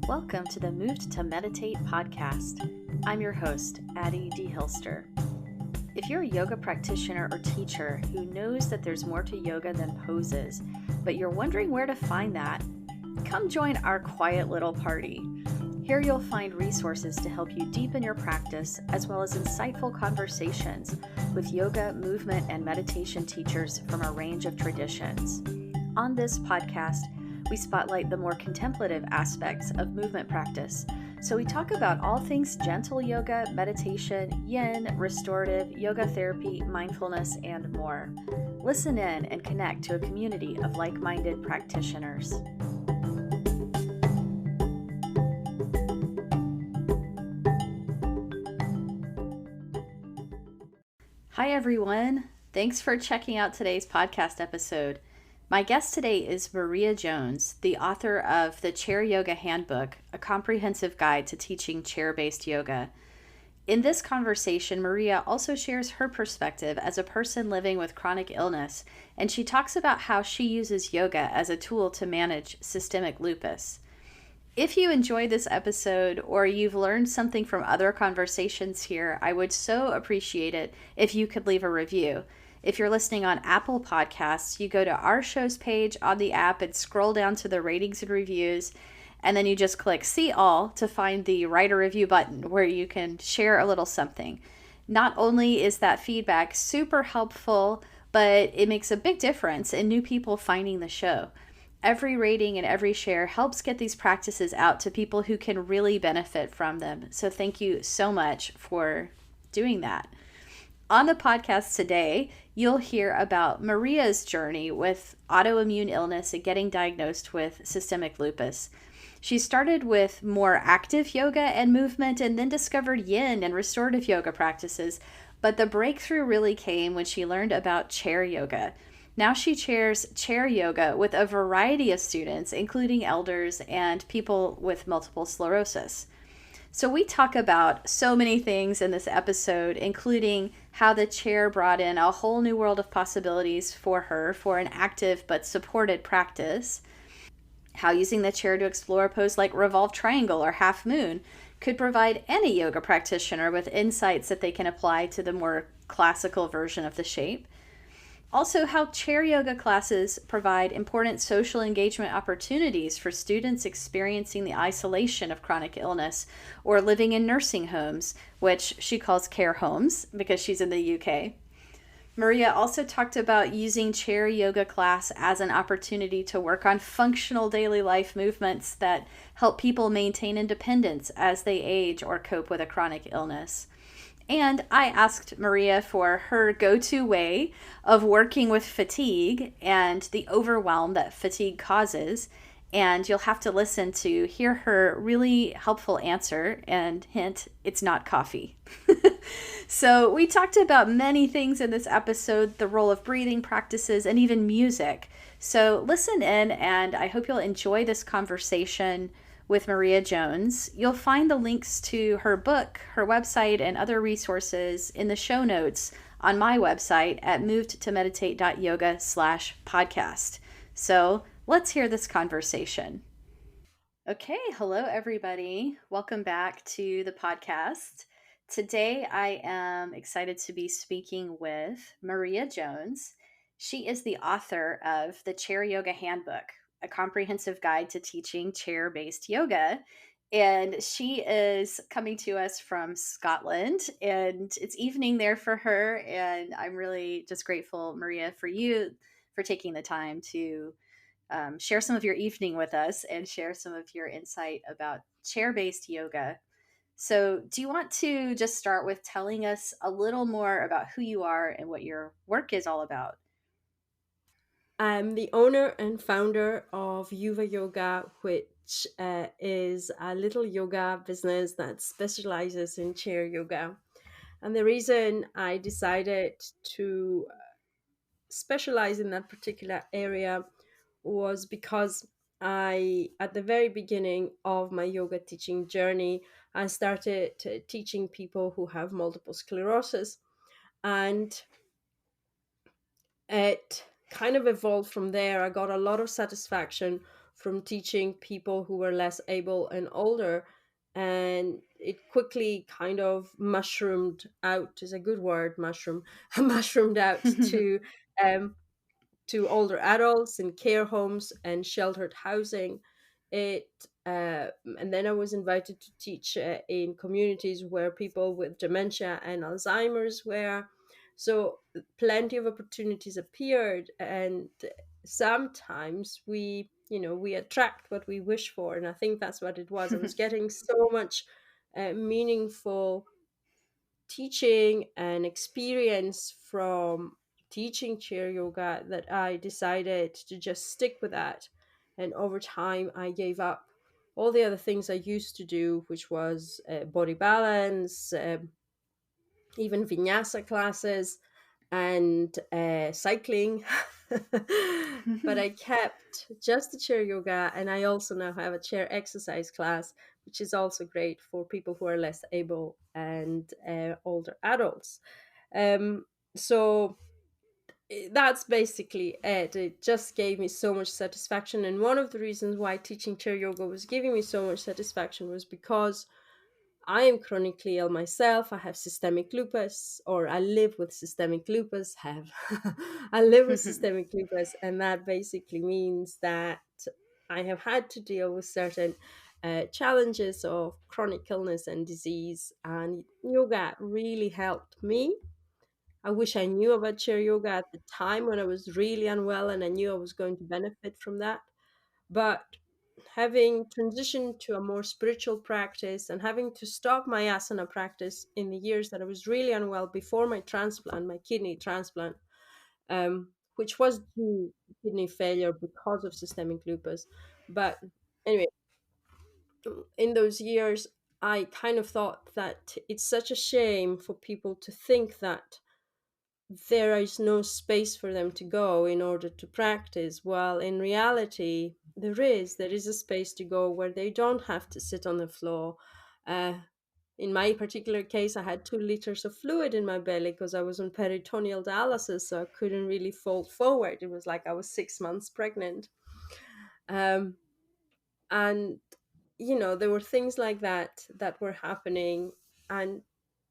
Welcome to the Moved to Meditate podcast. I'm your host, Addie D. Hilster. If you're a yoga practitioner or teacher who knows that there's more to yoga than poses, but you're wondering where to find that, come join our quiet little party. Here you'll find resources to help you deepen your practice, as well as insightful conversations with yoga, movement, and meditation teachers from a range of traditions. On this podcast, we spotlight the more contemplative aspects of movement practice. So we talk about all things gentle yoga, meditation, yin, restorative, yoga therapy, mindfulness, and more. Listen in and connect to a community of like-minded practitioners. Hi, everyone. Thanks for checking out today's podcast episode. My guest today is Maria Jones, the author of the Chair Yoga Handbook, a comprehensive guide to teaching chair-based yoga. In this conversation, Maria also shares her perspective as a person living with chronic illness, and she talks about how she uses yoga as a tool to manage systemic lupus. If you enjoyed this episode or you've learned something from other conversations here, I would so appreciate it if you could leave a review. If you're listening on Apple Podcasts, you go to our show's page on the app and scroll down to the ratings and reviews, and then you just click See All to find the Write a Review button where you can share a little something. Not only is that feedback super helpful, but it makes a big difference in new people finding the show. Every rating and every share helps get these practices out to people who can really benefit from them. So thank you so much for doing that. On the podcast today, you'll hear about Maria's journey with autoimmune illness and getting diagnosed with systemic lupus. She started with more active yoga and movement and then discovered yin and restorative yoga practices, but the breakthrough really came when she learned about chair yoga. Now she chairs chair yoga with a variety of students, including elders and people with multiple sclerosis. So we talk about so many things in this episode, including how the chair brought in a whole new world of possibilities for her for an active but supported practice, how using the chair to explore a pose like revolved triangle or half moon could provide any yoga practitioner with insights that they can apply to the more classical version of the shape. Also, how chair yoga classes provide important social engagement opportunities for students experiencing the isolation of chronic illness or living in nursing homes, which she calls care homes because she's in the UK. Maria also talked about using chair yoga class as an opportunity to work on functional daily life movements that help people maintain independence as they age or cope with a chronic illness. And I asked Maria for her go-to way of working with fatigue and the overwhelm that fatigue causes. And you'll have to listen to hear her really helpful answer, and hint, it's not coffee. So we talked about many things in this episode, the role of breathing practices and even music. So listen in, and I hope you'll enjoy this conversation with Maria Jones. You'll find the links to her book, her website, and other resources in the show notes on my website at movedtomeditate.yoga/podcast. So let's hear this conversation. Okay, hello everybody. Welcome back to the podcast. Today I am excited to be speaking with Maria Jones. She is the author of the Chair Yoga Handbook, a comprehensive guide to teaching chair-based yoga. And she is coming to us from Scotland, and it's evening there for her. And I'm really just grateful, Maria, for you for taking the time to share some of your evening with us and share some of your insight about chair-based yoga. So do you want to just start with telling us a little more about who you are and what your work is all about? I'm the owner and founder of Yuva Yoga, which is a little yoga business that specializes in chair yoga. And the reason I decided to specialize in that particular area was because at the very beginning of my yoga teaching journey, I started teaching people who have multiple sclerosis. And it kind of evolved from there. I got a lot of satisfaction from teaching people who were less able and older. And it quickly kind of mushroomed out, is a good word, mushroom, mushroomed out um, to older adults in care homes and sheltered housing. It and then I was invited to teach in communities where people with dementia and Alzheimer's were. So plenty of opportunities appeared, and sometimes we attract what we wish for, and I think that's what it was. I was getting so much meaningful teaching and experience from teaching chair yoga that I decided to just stick with that. And over time, I gave up all the other things I used to do, which was body balance, even vinyasa classes, and cycling. But I kept just the chair yoga, and I also now have a chair exercise class, which is also great for people who are less able and older adults. So that's basically it. It just gave me so much satisfaction. And one of the reasons why teaching chair yoga was giving me so much satisfaction was because I am chronically ill myself. I have systemic lupus, or I live with systemic lupus. Have I live with systemic lupus, and that basically means that I have had to deal with certain challenges of chronic illness and disease, and yoga really helped me. I wish I knew about chair yoga at the time when I was really unwell, and I knew I was going to benefit from that. But having transitioned to a more spiritual practice and having to stop my asana practice in the years that I was really unwell before my transplant, my kidney transplant, which was due to kidney failure because of systemic lupus. But anyway, in those years, I kind of thought that it's such a shame for people to think that there is no space for them to go in order to practice. Well, in reality, there is a space to go where they don't have to sit on the floor. Uh, in my particular case, I had 2 liters of fluid in my belly because I was on peritoneal dialysis, so I couldn't really fold forward. It was like I was 6 months pregnant. Um, and, there were things like that were happening. And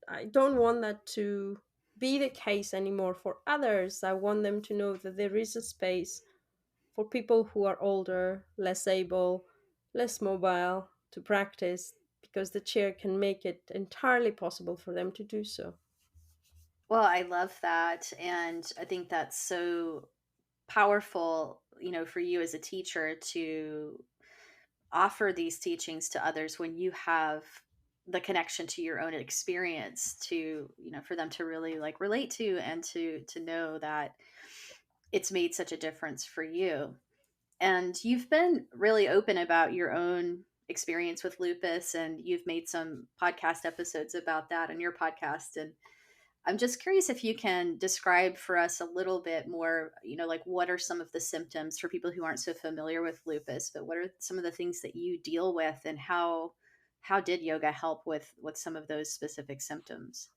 I don't want that to be the case anymore for others. I want them to know that there is a space for people who are older, less able, less mobile to practice, because the chair can make it entirely possible for them to do so. Well, I love that. And I think that's so powerful, for you as a teacher to offer these teachings to others when you have the connection to your own experience to, for them to really like relate to and to know that it's made such a difference for you. And you've been really open about your own experience with lupus, and you've made some podcast episodes about that on your podcast. And I'm just curious if you can describe for us a little bit more, like what are some of the symptoms for people who aren't so familiar with lupus, but what are some of the things that you deal with, and how did yoga help with some of those specific symptoms?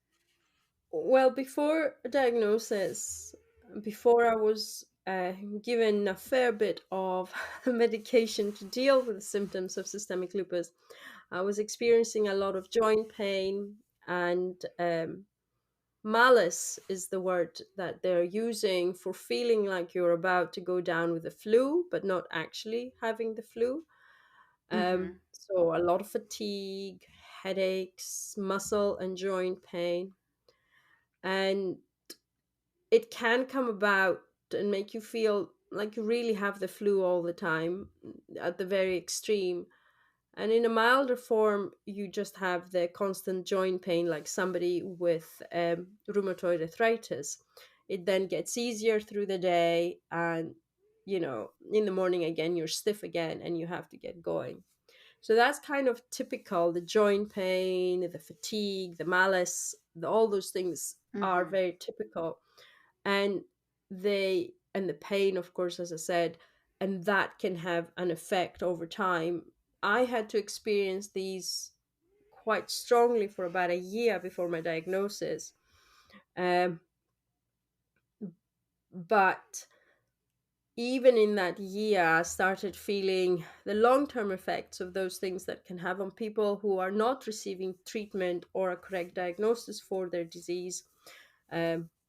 Well, before diagnosis, before I was given a fair bit of medication to deal with the symptoms of systemic lupus, I was experiencing a lot of joint pain, and malice is the word that they're using for feeling like you're about to go down with the flu, but not actually having the flu. Mm-hmm. So a lot of fatigue, headaches, muscle and joint pain. And it can come about and make you feel like you really have the flu all the time at the very extreme. And in a milder form, you just have the constant joint pain, like somebody with rheumatoid arthritis. It then gets easier through the day, and in the morning again, you're stiff again, and you have to get going. So that's kind of typical. The joint pain, the fatigue, the malice, all those things are Mm-hmm. very typical. And the pain, of course, as I said, and that can have an effect over time. I had to experience these quite strongly for about a year before my diagnosis. um, but even in that year, I started feeling the long-term effects of those things that can have on people who are not receiving treatment or a correct diagnosis for their disease,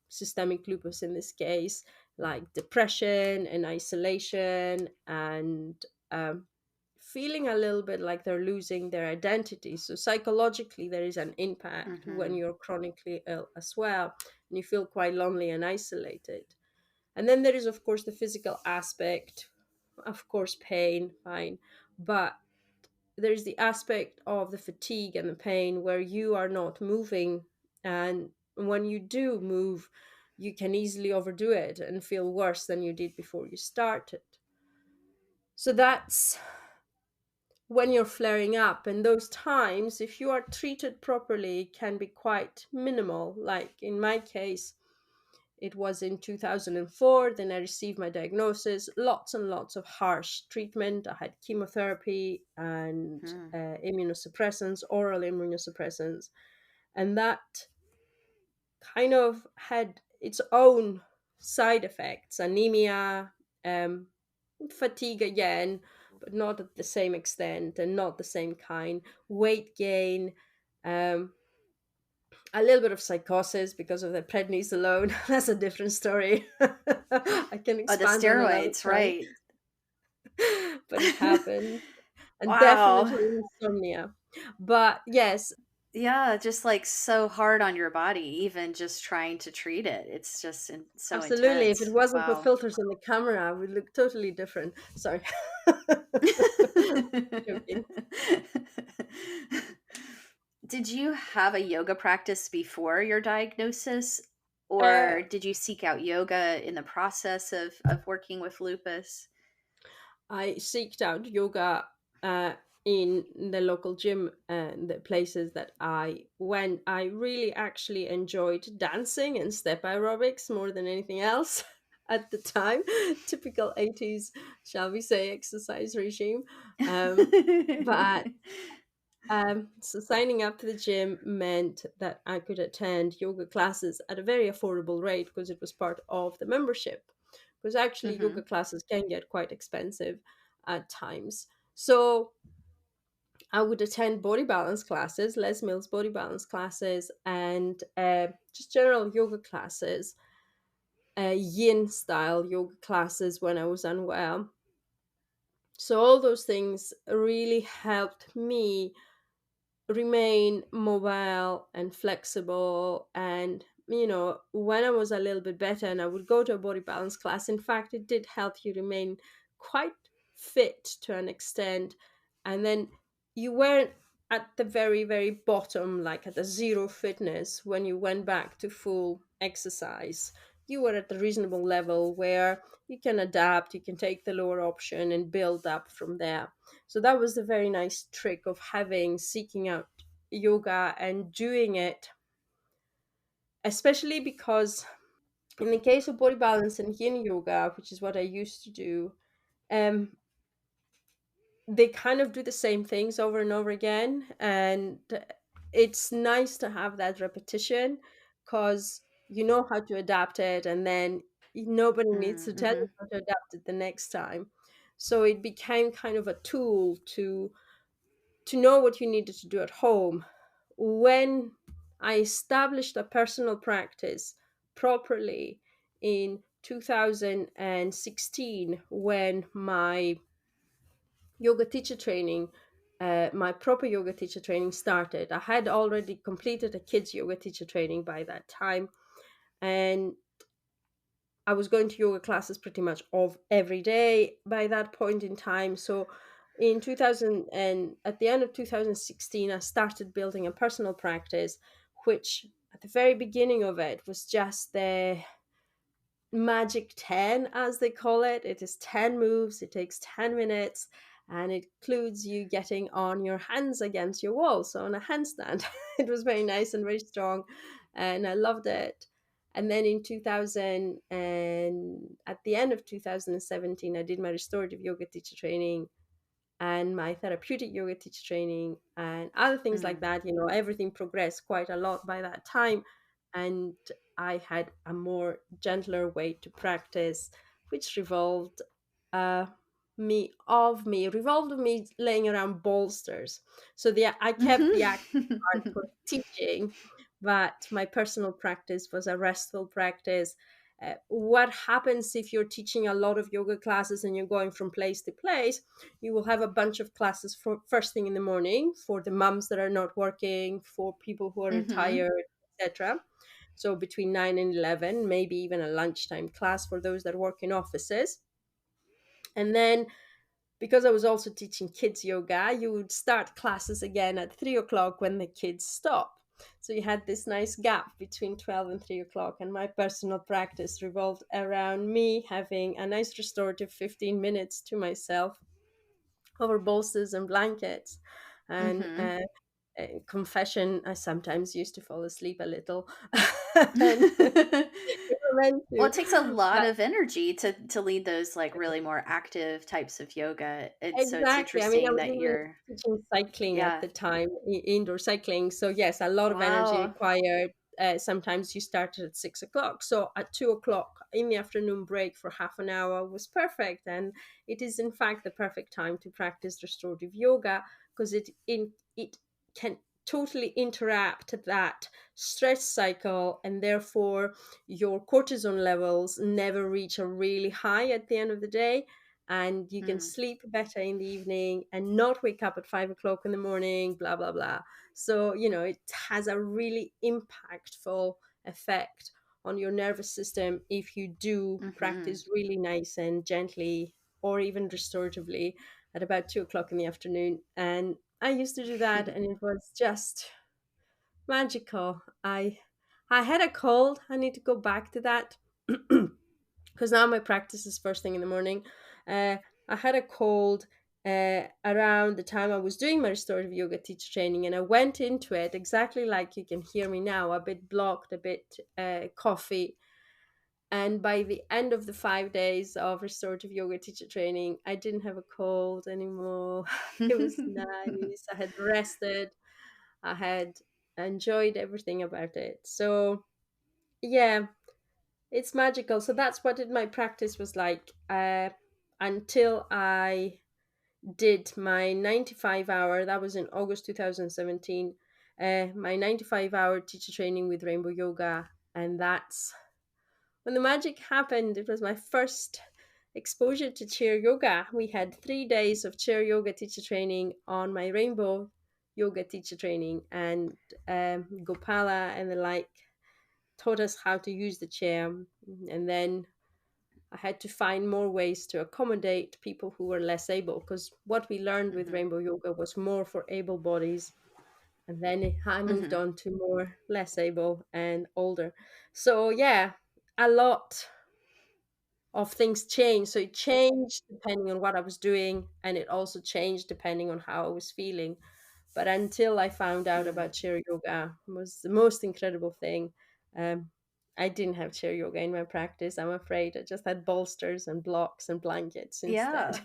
systemic lupus in this case, like depression and isolation, and feeling a little bit like they're losing their identity. So psychologically, there is an impact when Mm-hmm. you're chronically ill as well, and you feel quite lonely and isolated. And then there is, of course, the physical aspect, of course, pain, fine. But there's the aspect of the fatigue and the pain where you are not moving. And when you do move, you can easily overdo it and feel worse than you did before you started. So that's when you're flaring up. And those times, if you are treated properly, can be quite minimal. Like in my case, it was in 2004. Then I received my diagnosis, lots and lots of harsh treatment. I had chemotherapy and Mm-hmm. immunosuppressants, oral immunosuppressants. And that kind of had its own side effects, anemia, um, fatigue again, but not at the same extent and not the same kind, weight gain, um, a little bit of psychosis because of the prednisolone. That's a different story. I can Oh, the expand on another steroids, time, right? but it happened. And Wow. definitely insomnia. But yes, Yeah, just like so hard on your body, even just trying to treat it. It's just so absolutely. If it intense. wasn't for Wow. filters on the camera, I would look totally different. Sorry. Joking. Did you have a yoga practice before your diagnosis, Uh, or did you seek out yoga in the process of working with lupus? I seeked out yoga in the local gym and the places that I went. I really actually enjoyed dancing and step aerobics more than anything else at the time. Typical 80s, shall we say, exercise regime. Um, but so signing up to the gym meant that I could attend yoga classes at a very affordable rate because it was part of the membership. Because actually, yoga Hmm. classes can get quite expensive at times. So I would attend body balance classes, Les Mills body balance classes, and just general yoga classes, yin style yoga classes when I was unwell. So all those things really helped me remain mobile and flexible. And when I was a little bit better and I would go to a body balance class, in fact it did help you remain quite fit to an extent. And then you weren't at the very very bottom, like at the zero fitness. When you went back to full exercise, you were at the reasonable level where you can adapt, you can take the lower option and build up from there. So that was a very nice trick of having seeking out yoga and doing it, especially because in the case of body balance and yin yoga, which is what I used to do, um, they kind of do the same things over and over again. And it's nice to have that repetition because you know how to adapt it, and then nobody needs to tell you Mm-hmm. how to adapt it the next time. So it became kind of a tool to know what you needed to do at home. When I established a personal practice properly in 2016, when yoga teacher training, my proper yoga teacher training started, I had already completed a kids yoga teacher training by that time, and I was going to yoga classes pretty much of every day by that point in time. So in 2000 and at the end of 2016, I started building a personal practice, which at the very beginning of it was just the magic 10, as they call it. It is 10 moves, it takes 10 minutes, and it includes you getting on your hands against your wall, so on a handstand. It was very nice and very strong, and I loved it. And then in 2000, and at the end of 2017, I did my restorative yoga teacher training and my therapeutic yoga teacher training and other things like that. Everything progressed quite a lot by that time. And I had a more gentler way to practice which uh, revolved of me laying around bolsters. So I kept the active part for teaching, but my personal practice was a restful practice. What happens if you're teaching a lot of yoga classes and you're going from place to place? You will have a bunch of classes for first thing in the morning for the moms that are not working, for people who are Mm-hmm. retired, etc. So between 9 and 11, maybe even a lunchtime class for those that work in offices. And then, because I was also teaching kids yoga, you would start classes again at 3 o'clock when the kids stop. So you had this nice gap between 12 and 3 o'clock. And my personal practice revolved around me having a nice restorative 15 minutes to myself over bolsters and blankets. And Mm-hmm. confession, I sometimes used to fall asleep a little. And meant Well, to. it takes a lot But of energy to lead those like really more active types of yoga. So it's exactly. I mean, I interesting was that even you're, teaching cycling at yeah. the time, indoor cycling. So yes, a lot of energy Wow. required. Sometimes you started at 6 o'clock. So at 2 o'clock in the afternoon break for half an hour was perfect. And it is in fact the perfect time to practice restorative yoga because it can totally interrupt that stress cycle, and therefore your cortisol levels never reach a really high at the end of the day, and you can Mm, sleep better in the evening and not wake up at 5 o'clock in the morning, blah, blah, blah. So, it has a really impactful effect on your nervous system if you do mm-hmm. practice really nice and gently or even restoratively at about 2 o'clock in the afternoon. And I used to do that, and it was just magical. I had a cold. I need to go back to that. Because now my practice is first thing in the morning. I had a cold around the time I was doing my restorative yoga teacher training, and I went into it exactly like you can hear me now, a bit blocked, a bit coffee. And by the end of the 5 days of restorative yoga teacher training, I didn't have a cold anymore. It was nice. I had rested. I had enjoyed everything about it. So, yeah, it's magical. So that's what my practice was like until I did my 95 hour, that was in August 2017, my 95-hour teacher training with Rainbow Yoga. And that's when the magic happened. It was my first exposure to chair yoga. We had 3 days of chair yoga teacher training on my Rainbow Yoga teacher training, and Gopala and the like taught us how to use the chair. And then I had to find more ways to accommodate people who were less able, because what we learned with Mm-hmm. Rainbow Yoga was more for able bodies. And then I moved Mm-hmm. on to more less able and older. So, yeah, a lot of things changed. So it changed depending on what I was doing, and it also changed depending on how I was feeling. But until I found out Mm. about chair yoga, was the most incredible thing. Um, I didn't have chair yoga in my practice, I'm afraid. I just had bolsters and blocks and blankets instead. Yeah.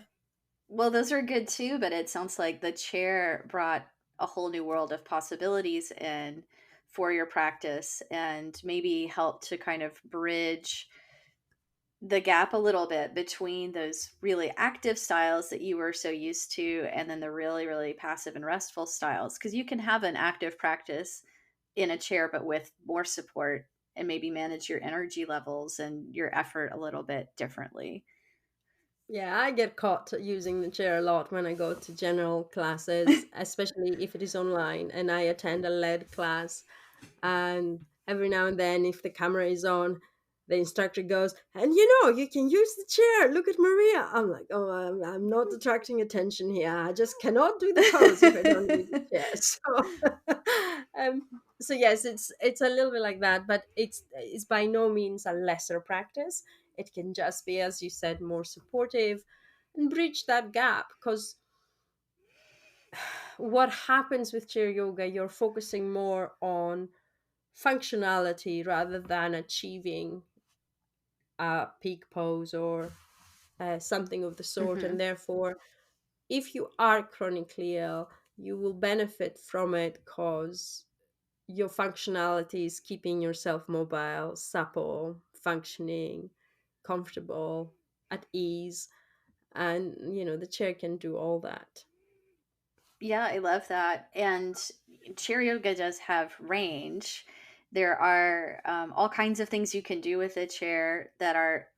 Well, those are good too, but it sounds like the chair brought a whole new world of possibilities in for your practice and maybe helped to kind of bridge the gap a little bit between those really active styles that you were so used to and then the really, really passive and restful styles. Because you can have an active practice in a chair, but with more support and maybe manage your energy levels and your effort a little bit differently. Yeah, I get caught using the chair a lot when I go to general classes, especially if it is online and I attend a lead class. And every now and then, if the camera is on, the instructor goes, and you can use the chair. Look at Maria. I'm like, oh, I'm not attracting attention here. I just cannot do the pose if I don't use the chair. So yes, it's a little bit like that, but it's by no means a lesser practice. It can just be, as you said, more supportive and bridge that gap. Because what happens with chair yoga, you're focusing more on functionality rather than achieving a peak pose or something of the sort. And Hmm. therefore, if you are chronically ill, you will benefit from it because your functionality is keeping yourself mobile, supple, functioning, comfortable. at ease, and the chair can do all that. Yeah, I love that. And chair yoga does have range. There are all kinds of things you can do with a chair that are,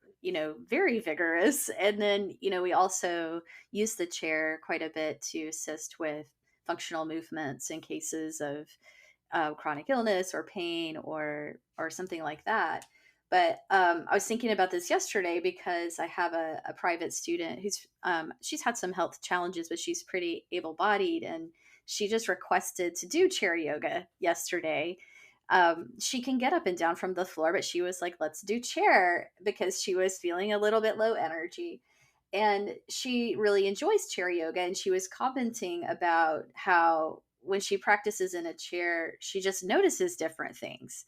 very vigorous. And then, we also use the chair quite a bit to assist with functional movements in cases of chronic illness or pain or something like that. But I was thinking about this yesterday because I have a private student who's she's had some health challenges, but she's pretty able bodied, and she just requested to do chair yoga yesterday. She can get up and down from the floor, but she was like, "Let's do chair," because she was feeling a little bit low energy. And she really enjoys chair yoga. And she was commenting about how when she practices in a chair, she just notices different things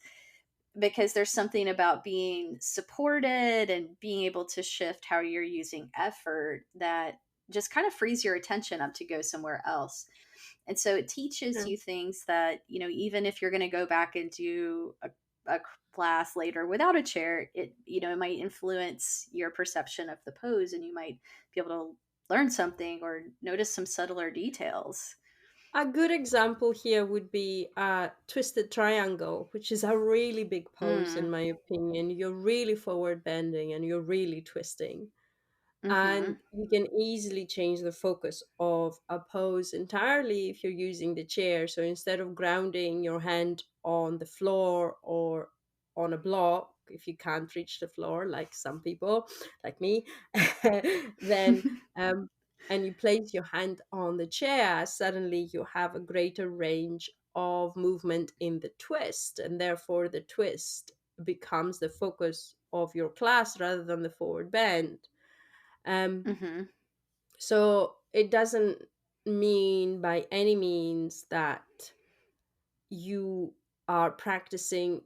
because there's something about being supported and being able to shift how you're using effort that just kind of frees your attention up to go somewhere else. And so it teaches Yeah. you things that, even if you're going to go back and do a class later without a chair, it might influence your perception of the pose, and you might be able to learn something or notice some subtler details. A good example here would be twisted triangle, which is a really big pose in Mm. my opinion. You're really forward bending and you're really twisting. Mm-hmm. And you can easily change the focus of a pose entirely if you're using the chair. So instead of grounding your hand on the floor or on a block, if you can't reach the floor, like some people, like me, then and you place your hand on the chair, suddenly you have a greater range of movement in the twist, and therefore the twist becomes the focus of your class rather than the forward bend. um, Mm-hmm. so it doesn't mean by any means that you are practicing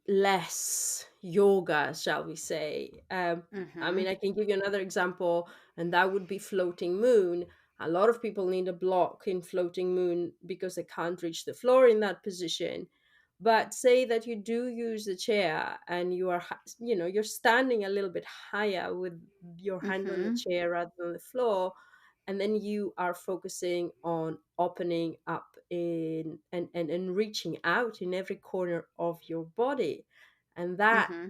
less yoga, shall we say. I Mm-hmm. mean, I can give you another example, and that would be floating moon. A lot of people need a block in floating moon because they can't reach the floor in that position. But say that you do use the chair and you are, you're standing a little bit higher with your hand on the Mm-hmm. chair rather than the floor, and then you are focusing on opening up in and reaching out in every corner of your body, and that Mm-hmm.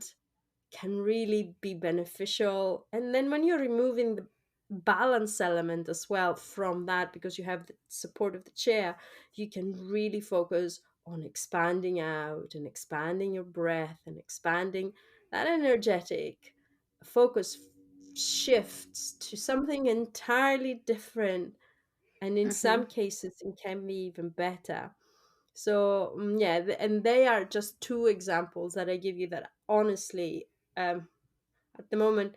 can really be beneficial. And then when you're removing the balance element as well from that, because you have the support of the chair, you can really focus on expanding out and expanding your breath and expanding that energetic focus shifts to something entirely different, and in Mm-hmm. some cases it can be even better. So yeah, and they are just two examples that I give you that honestly, at the moment,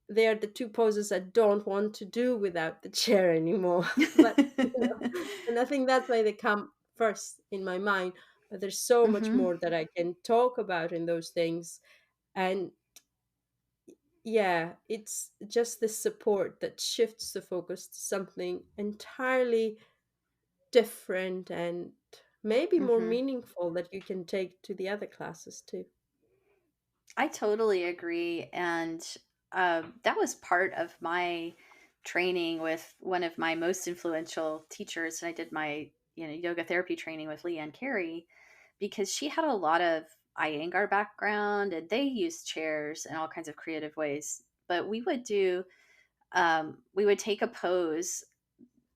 they are the two poses I don't want to do without the chair anymore. But and I think that's why they come first in my mind. But there's so much Mm-hmm. more that I can talk about in those things. And yeah, it's just the support that shifts the focus to something entirely different and maybe more Mm-hmm. meaningful that you can take to the other classes too. I totally agree. And that was part of my training with one of my most influential teachers. And I did my, yoga therapy training with Leanne Carey because she had a lot of Iyengar background and they used chairs in all kinds of creative ways. But we would take a pose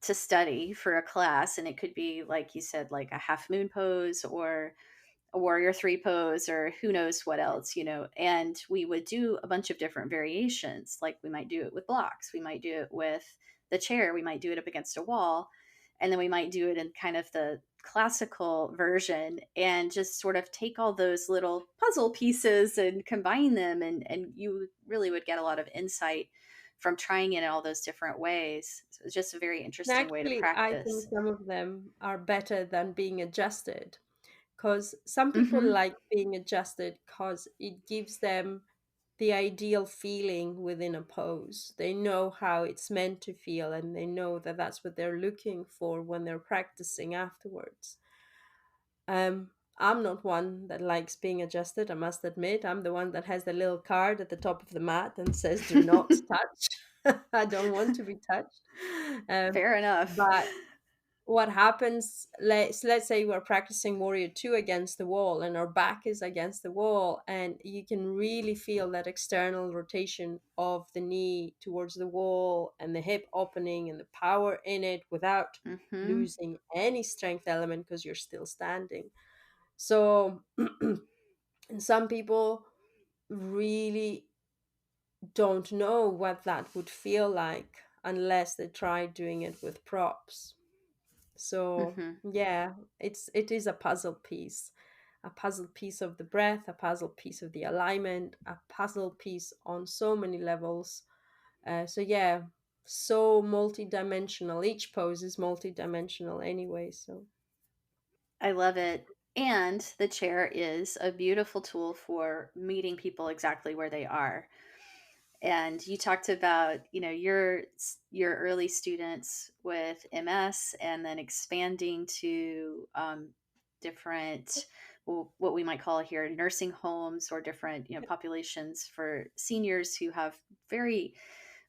to study for a class, and it could be, like you said, like a half moon pose or a warrior three pose or who knows what else, and we would do a bunch of different variations. Like we might do it with blocks, we might do it with the chair, we might do it up against a wall, and then we might do it in kind of the classical version and just sort of take all those little puzzle pieces and combine them, and you really would get a lot of insight from trying it in all those different ways. So it's just a very And interesting way to actually, I think practice. some of them are better than being adjusted, because some people Mm-hmm. like being adjusted because it gives them the ideal feeling within a pose. They know how it's meant to feel, and they know that that's what they're looking for when they're practicing afterwards. Um, I'm not one that likes being adjusted, I must admit. I'm the one that has the little card at the top of the mat and says, do not touch. I don't want to be touched. Um, Fair enough. but what happens, let's say we're practicing warrior two against the wall and our back is against the wall, and you can really feel that external rotation of the knee towards the wall and the hip opening and the power in it without Mm-hmm. losing any strength element because you're still standing. So and some people really don't know what that would feel like unless they try doing it with props. So Mm-hmm. yeah, it is a puzzle piece of the breath, a puzzle piece of the alignment, a puzzle piece on so many levels. So yeah, so multi-dimensional. Each pose is multi-dimensional anyway. So I love it. And the chair is a beautiful tool for meeting people exactly where they are. And you talked about, your early students with MS, and then expanding to different, well, what we might call here nursing homes, or different, populations for seniors who have very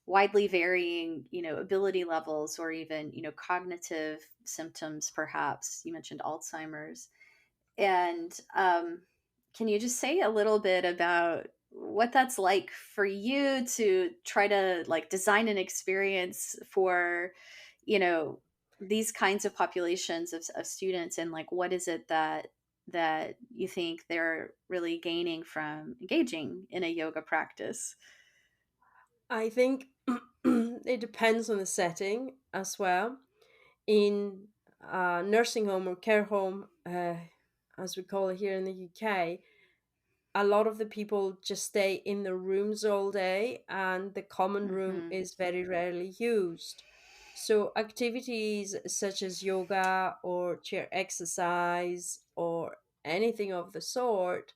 widely varying, ability levels, or even, cognitive symptoms. Perhaps you mentioned Alzheimer's. And can you just say a little bit about what that's like for you to try to like design an experience for, you know, these kinds of populations of students, and like what is it that you think they're really gaining from engaging in a yoga practice? I think it depends on the setting as well. In nursing home or care home, as we call it here in the UK, a lot of the people just stay in the rooms all day, and the common room Mm-hmm. is very rarely used. So, activities such as yoga or chair exercise or anything of the sort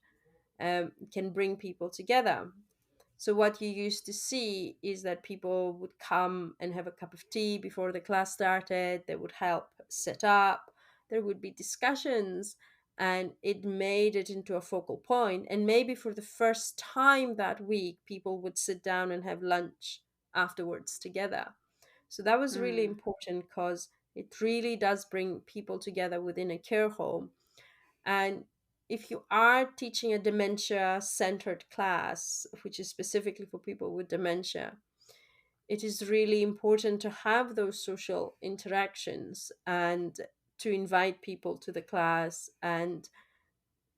can bring people together. So, what you used to see is that people would come and have a cup of tea before the class started, they would help set up, there would be discussions, and it made it into a focal point. And maybe for the first time that week, people would sit down and have lunch afterwards together. So, that was really Mm. important because it really does bring people together within a care home. And if you are teaching a dementia centered class, which is specifically for people with dementia, it is really important to have those social interactions and to invite people to the class and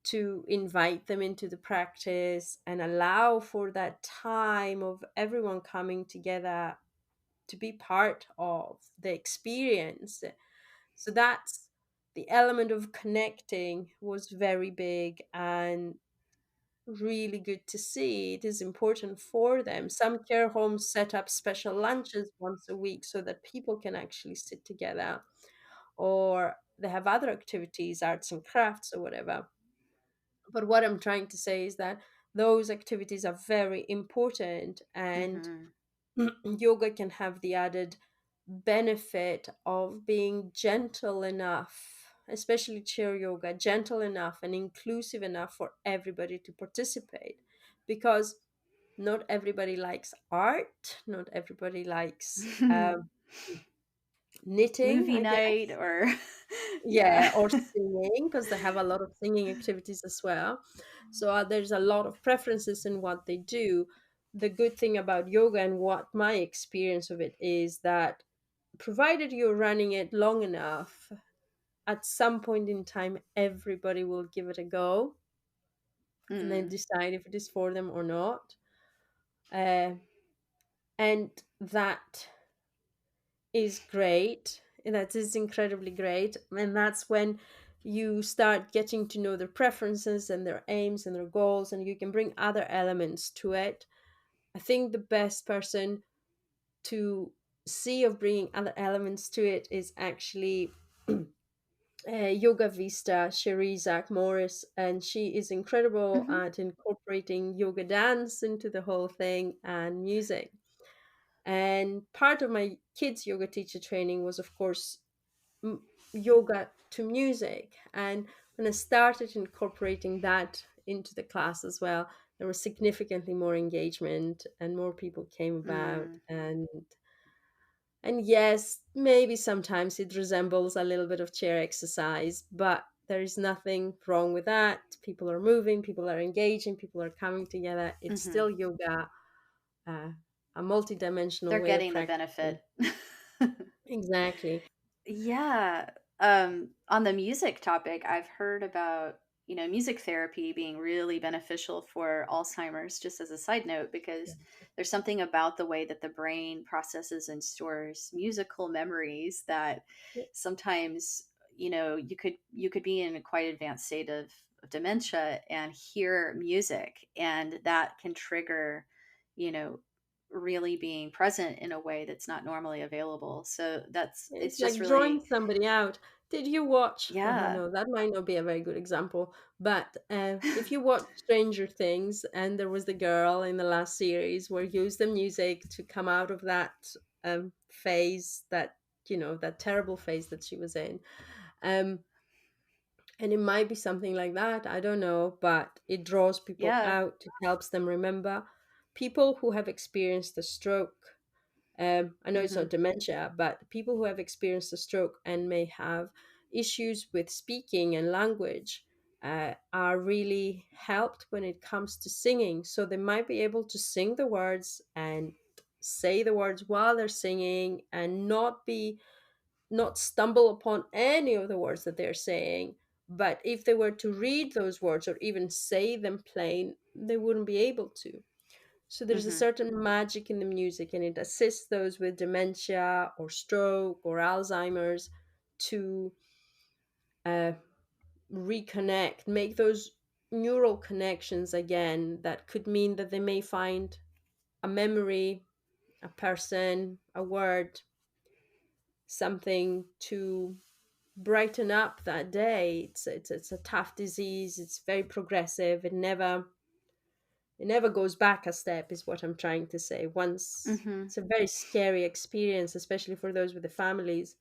to invite them into the practice and allow for that time of everyone coming together to be part of the experience. So that's the element of connecting was very big and really good to see. It is important for them. Some care homes set up special lunches once a week so that people can actually sit together, or they have other activities, arts and crafts, or whatever. But what I'm trying to say is that those activities are very important, and Mm-hmm. yoga can have the added benefit of being gentle enough, especially chair yoga, gentle enough and inclusive enough for everybody to participate. Because not everybody likes art, not everybody likes knitting, Movie I night, guess. or Yeah, yeah. or singing, because they have a lot of singing activities as well. So there's a lot of preferences in what they do. The good thing about yoga and what my experience of it is that provided you're running it long enough, at some point in time, everybody will give it a go and then Mm. decide if it is for them or not. Uh, and that is great. That is incredibly great. And that's when you start getting to know their preferences and their aims and their goals, and you can bring other elements to it. I think the best person to see of bringing other elements to it is actually Yoga Vista, Cherie Zach Morris, and she is incredible Hmm. at incorporating yoga dance into the whole thing and music. And part of my kids' yoga teacher training was, of course, yoga to music. And when I started incorporating that into the class as well, there was significantly more engagement and more people came about. Mm, And yes, maybe sometimes it resembles a little bit of chair exercise, but there is nothing wrong with that. People are moving, people are engaging, people are coming together. It's hmm. still yoga, uh, a multidimensional They're way of getting the practicing. benefit. Exactly. Yeah. On the music topic, I've heard about, music therapy being really beneficial for Alzheimer's, just as a side note, because there's something about the way that the brain processes and stores musical memories that sometimes, you could be in a quite advanced state of dementia and hear music, and that can trigger, you know, really being present in a way that's not normally available. So it's It's just like drawing really, somebody out. Did you watch? Oh yeah. no, that might not be a very good example. But if you watch Stranger Things, and there was the girl in the last series where used the music to come out of that phase, that that terrible phase that she was in, um, and it might be something like that. I don't know, but it draws people Yeah. out. It helps them remember. People who have experienced a stroke, I know it's not Mhm. dementia, but people who have experienced a stroke and may have issues with speaking and language are really helped when it comes to singing. So they might be able to sing the words and say the words while they're singing and not stumble upon any of the words that they're saying. But if they were to read those words or even say them plain, they wouldn't be able to. So there's a Mhm. certain magic in the music, and it assists those with dementia or stroke or Alzheimer's to uh, reconnect, make those neural connections again. That could mean that they may find a memory, a person, a word, something to brighten up that day. It's a tough disease. It's very progressive. It never goes back a step, is what I'm trying to say. Once Mhm. it's a very scary experience, especially for those with the families.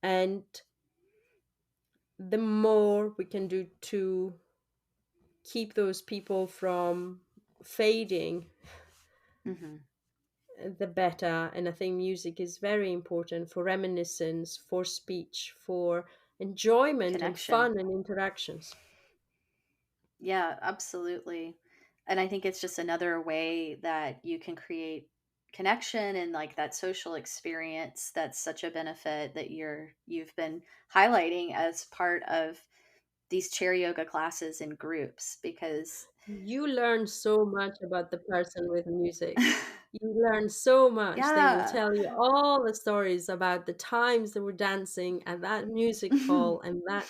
And the more we can do to keep those people from fading, Mhm. the better. And I think music is very important for reminiscence, for speech, for enjoyment and Connection. fun and interactions. Yeah, absolutely. And I think it's just another way that you can create connection and like that social experience that's such a benefit that you've been highlighting as part of these chair yoga classes in groups because You learn so much about the person with music. You learn so much. They will yeah. tell you all the stories about the times they were dancing at that music hall and that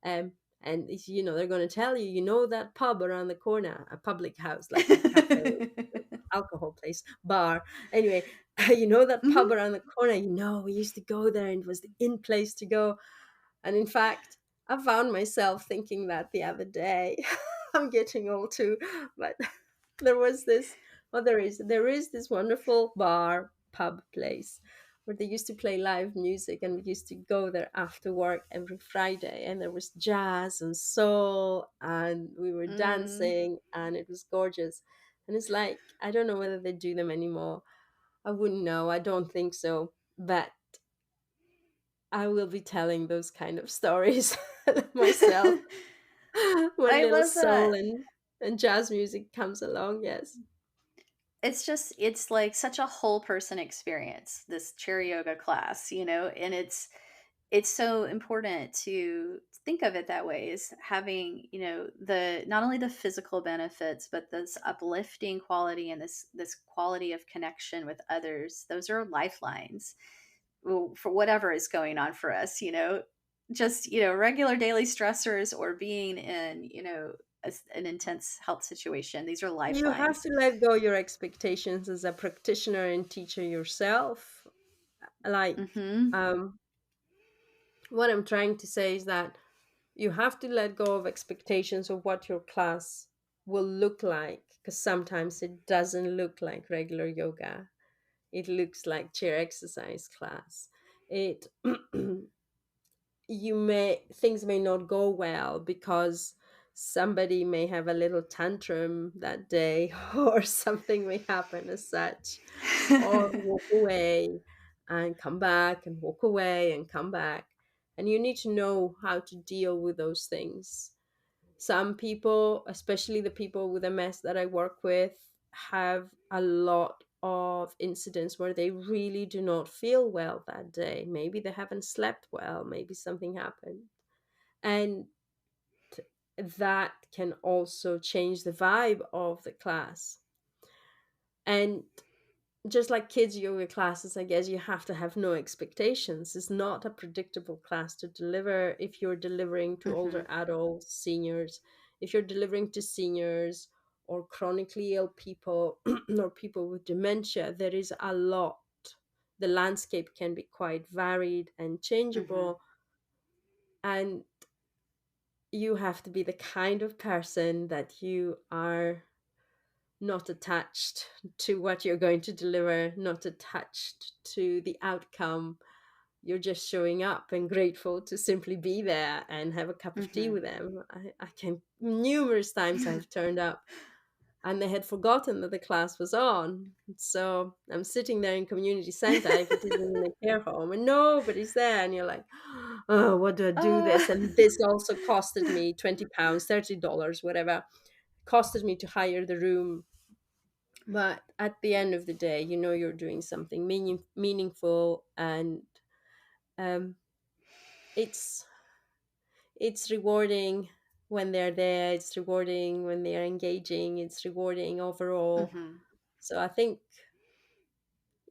and they're going to tell you, that pub around the corner, a public house like a cafe, alcohol place, bar. Anyway, that pub Mhm. around the corner, we used to go there and it was the in place to go. And in fact, I found myself thinking that the other day. I'm getting old too, but there was this, well, there is this wonderful bar, pub place where they used to play live music, and we used to go there after work every Friday, and there was jazz and soul, and we were Mm. dancing, and it was gorgeous. And it's like, I don't know whether they do them anymore. I wouldn't know. I don't think so. But I will be telling those kind of stories myself when I little love soul that. and jazz music comes along. Yes. It's like such a whole person experience, this chair yoga class, and it's so important to think of it that way, is having, the not only the physical benefits, but this uplifting quality and this quality of connection with others. Those are lifelines for whatever is going on for us, just, regular daily stressors or being in, an intense health situation. These are You have lifelines. to let go your expectations as a practitioner and teacher yourself. Like, Mhm. um, what I'm trying to say is that you have to let go of expectations of what your class will look like, because sometimes it doesn't look like regular yoga. It looks like chair exercise class. It things may not go well because somebody may have a little tantrum that day or something may happen as such, or walk away and come back and walk away and come back. And you need to know how to deal with those things. Some people, especially the people with MS that I work with, have a lot of incidents where they really do not feel well that day. Maybe they haven't slept well, maybe something happened. And that can also change the vibe of the class. And just like kids yoga classes, I guess you have to have no expectations. It's not a predictable class to deliver. If you're delivering to older Mhm. adults, seniors, if you're delivering to seniors or chronically ill people or people with dementia, there is a lot. The landscape can be quite varied and Mhm. changeable, and you have to be the kind of person that you are not attached to what you're going to deliver, not attached to the outcome. You're just showing up and grateful to simply be there and have a cup of tea Mhm. with them. I can, numerous times I've turned up and they had forgotten that the class was on. So I'm sitting there in community center, if it isn't in a care home, and nobody's there. And you're like, oh, what do I do Uh, this? And this also costed me £20, $30, whatever, costed me to hire the room. But at the end of the day, you know you're doing something meaningful, and um, it's it's rewarding when they're there. It's rewarding when they're engaging. It's rewarding overall. mhm. So I think,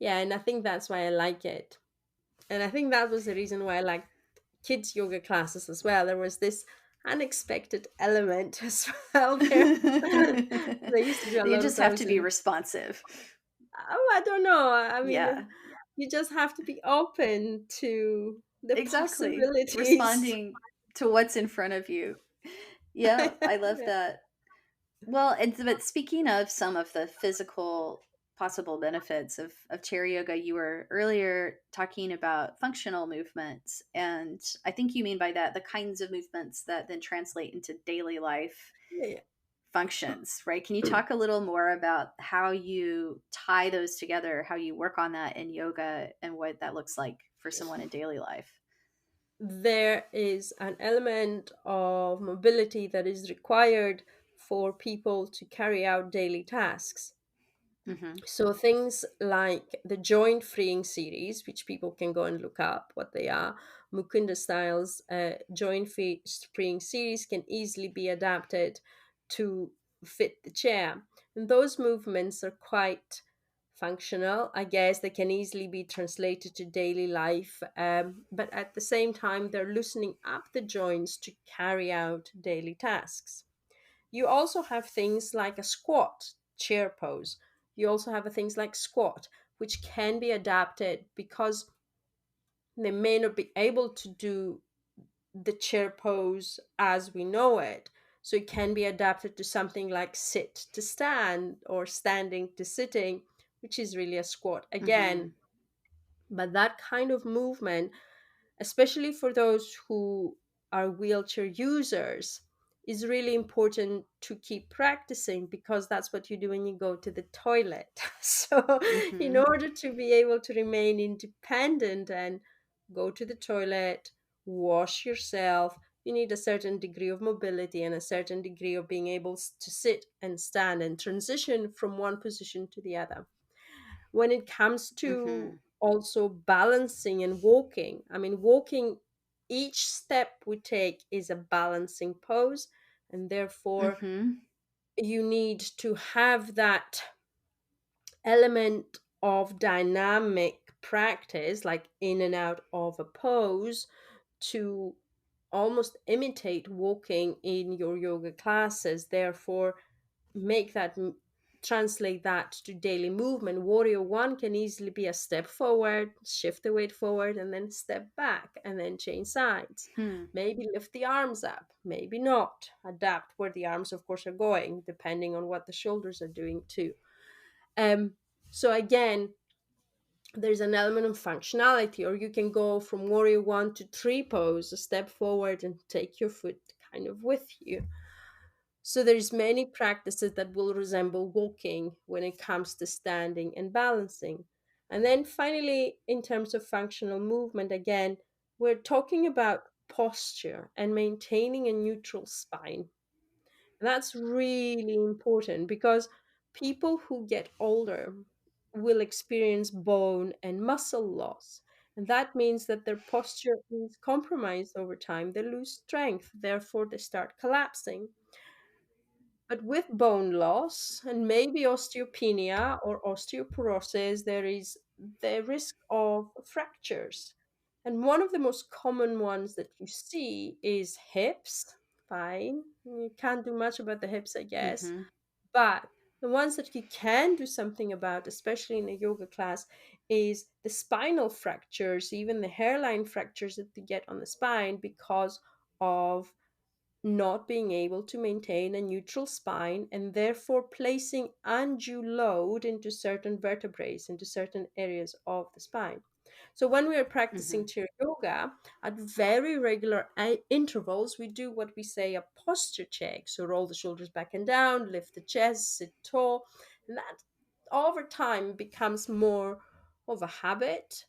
yeah, and I think that's why I like it. And I think that was the reason why I liked kids yoga classes as well. There was this unexpected element as well there. I used to do a You lot of just have those to be in. responsive. Oh, I don't know. I mean, Yeah, you just have to be open to the exactly. possibilities. Responding to what's in front of you. Yeah, I love Yeah. that. Well, but speaking of some of the physical possible benefits of chair yoga, you were earlier talking about functional movements. And I think you mean by that the kinds of movements that then translate into daily life Yeah. functions, right? Can you talk a little more about how you tie those together, how you work on that in yoga, and what that looks like for someone in daily life? There is an element of mobility that is required for people to carry out daily tasks. Mm-hmm. So things like the joint freeing series, which people can go and look up what they are, Mukunda styles joint freeing series can easily be adapted to fit the chair. And those movements are quite functional. I guess they can easily be translated to daily life, but at the same time, they're loosening up the joints to carry out daily tasks. You also have things like a squat chair pose. You also have things like squat, which can be adapted because they may not be able to do the chair pose as we know it. So it can be adapted to something like sit to stand or standing to sitting, which is really a squat Mm-hmm. again. But that kind of movement, especially for those who are wheelchair users, is really important to keep practicing because that's what you do when you go to the toilet. So, in Mm-hmm. order to be able to remain independent and go to the toilet, wash yourself, you need a certain degree of mobility and a certain degree of being able to sit and stand and transition from one position to the other. When it comes to Mm-hmm. also balancing and walking, I mean, walking, each step we take is a balancing pose, and therefore Mm-hmm. you need to have that element of dynamic practice, like in and out of a pose, to almost imitate walking in your yoga classes. Therefore, make that translate that to daily movement. Warrior one can easily be a step forward, shift the weight forward, and then step back, and then change sides. Hmm. Maybe lift the arms up, maybe not. Adapt where the arms, of course, are going, depending on what the shoulders are doing too. Um, so again, there's an element of functionality, or you can go from warrior one to tree pose, a step forward and take your foot kind of with you. So there's many practices that will resemble walking when it comes to standing and balancing. And then finally, in terms of functional movement, again, we're talking about posture and maintaining a neutral spine. That's really important because people who get older will experience bone and muscle loss. And that means that their posture is compromised over time. They lose strength, therefore, they start collapsing. But with bone loss and maybe osteopenia or osteoporosis, there is the risk of fractures. And one of the most common ones that you see is hips. Fine. You can't do much about the hips, I guess. Mm-hmm. But the ones that you can do something about, especially in a yoga class, is the spinal fractures, even the hairline fractures that you get on the spine because of not being able to maintain a neutral spine and therefore placing undue load into certain vertebrae, into certain areas of the spine. So when we are Mm-hmm. practicing chair yoga, at very regular intervals, we do what we say a posture check. So roll the shoulders back and down, lift the chest, sit tall. And that over time becomes more of a habit,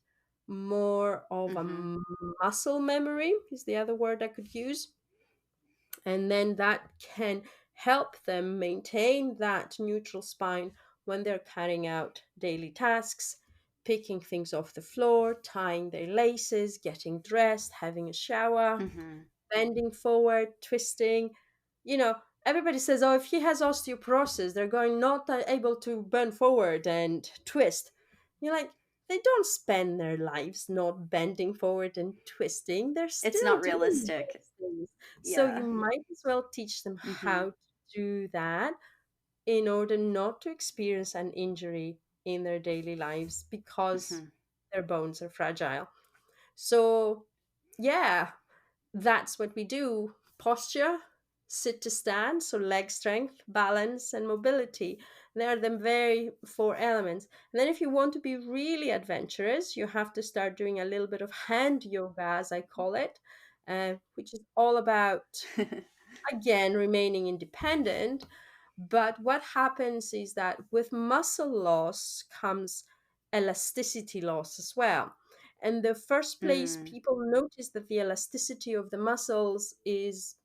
more of a Mm-hmm. muscle memory is the other word I could use. And then that can help them maintain that neutral spine when they're carrying out daily tasks, picking things off the floor, tying their laces, getting dressed, having a shower, Mm-hmm. bending forward, twisting. You know, everybody says, oh, if he has osteoporosis, they're going not able to bend forward and twist. You're like, they don't spend their lives not bending forward and twisting. They're It's still not doing realistic. those things. So you Yeah. might as well teach them Mm-hmm. how to do that in order not to experience an injury in their daily lives because Mm-hmm. their bones are fragile. So, yeah, that's what we do. Posture, sit to stand, so leg strength, balance, and mobility. They are the very four elements. And then, if you want to be really adventurous, you have to start doing a little bit of hand yoga, as I call it, which is all about, again, remaining independent. But what happens is that with muscle loss comes elasticity loss as well. And the first place Mm. people notice that the elasticity of the muscles is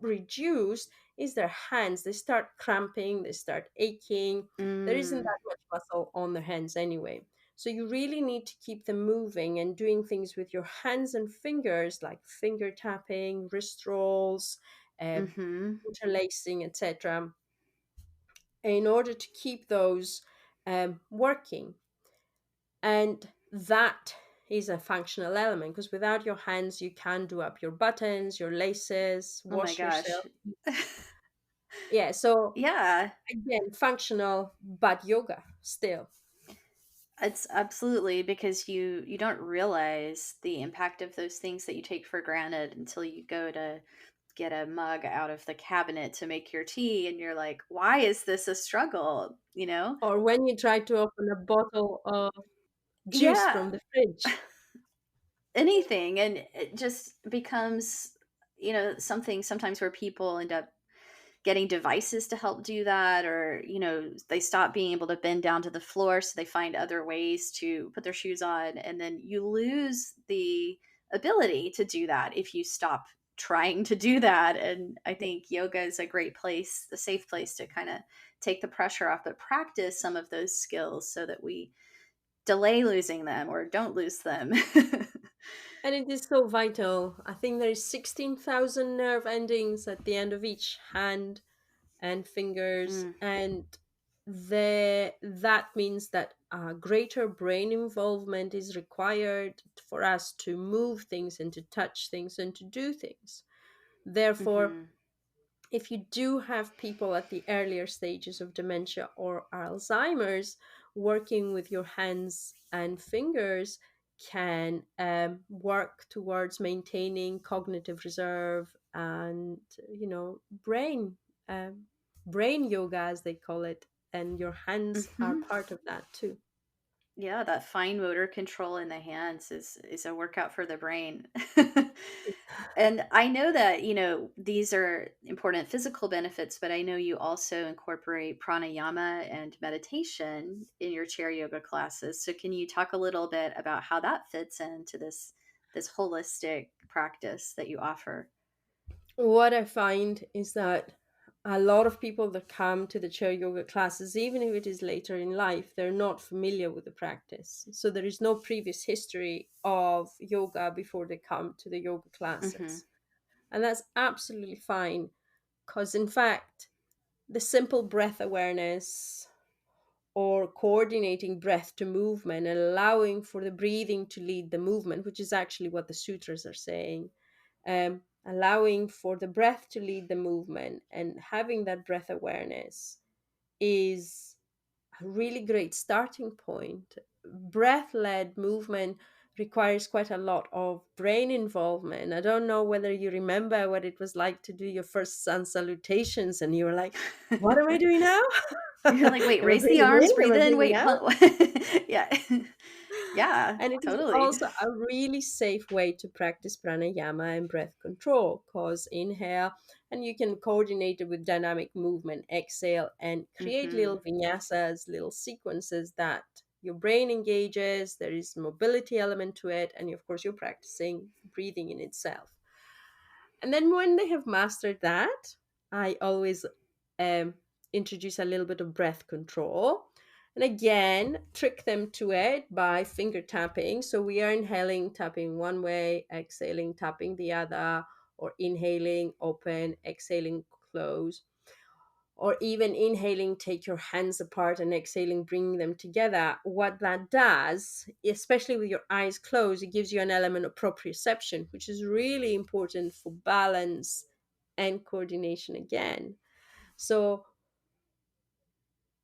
reduced is their hands. They start cramping, they start aching. There isn't Mm. that much muscle on their hands anyway. So you really need to keep them moving and doing things with your hands and fingers, like finger tapping, wrist rolls, uh, Mm-hmm. interlacing, etc., in order to keep those working. And that is a functional element because without your hands, you can do up your buttons, your laces, Oh my wash gosh. yourself. Yeah, so Yeah. again, functional, but yoga still. It's absolutely because you don't realize the impact of those things that you take for granted until you go to get a mug out of the cabinet to make your tea and you're like, "Why is this a struggle?" You know? Or when you try to open a bottle of juice Yeah. from the fridge. Anything, and it just becomes, something sometimes where people end up getting devices to help do that, or they stop being able to bend down to the floor, so they find other ways to put their shoes on, and then you lose the ability to do that if you stop trying to do that. And I think yoga is a great place, a safe place to kind of take the pressure off, but practice some of those skills so that we delay losing them or don't lose them. And it is so vital. I think there is 16,000 nerve endings at the end of each hand and fingers, Mm, and that means that greater brain involvement is required for us to move things and to touch things and to do things. Therefore, mhm, if you do have people at the earlier stages of dementia or Alzheimer's, working with your hands and fingers can work towards maintaining cognitive reserve and um, brain yoga as they call it, and your hands are mhm. part of that too. Yeah, that fine motor control in the hands is a workout for the brain. And I know that, these are important physical benefits, but I know you also incorporate pranayama and meditation in your chair yoga classes. So can you talk a little bit about how that fits into this holistic practice that you offer? What I find is that a lot of people that come to the chair yoga classes, even if it is later in life, they're not familiar with the practice. So there is no previous history of yoga before they come to the yoga Mhm. classes. And that's absolutely fine because, in fact, the simple breath awareness or coordinating breath to movement and allowing for the breathing to lead the movement, which is actually what the sutras are saying, allowing for the breath to lead the movement and having that breath awareness is a really great starting point. Breath led movement requires quite a lot of brain involvement. I don't know whether you remember what it was like to do your first sun salutations and you were like, what am I doing now? You're like, wait, Am I raise the breathing in? arms, Am breathe I in, breathing wait, out? yeah. Yeah, And it is totally. also a really safe way to practice pranayama and breath control because inhale, and you can coordinate it with dynamic movement, exhale, and create Mhm. little vinyasas, little sequences that your brain engages. There is mobility element to it, and of course, you're practicing breathing in itself. And then when they have mastered that, I always um, introduce a little bit of breath control. And again, trick them to it by finger tapping. So we are inhaling, tapping one way, exhaling, tapping the other, or inhaling, open, exhaling, close, or even inhaling, take your hands apart, and exhaling, bring them together. What that does, especially with your eyes closed, it gives you an element of proprioception, which is really important for balance and coordination again. So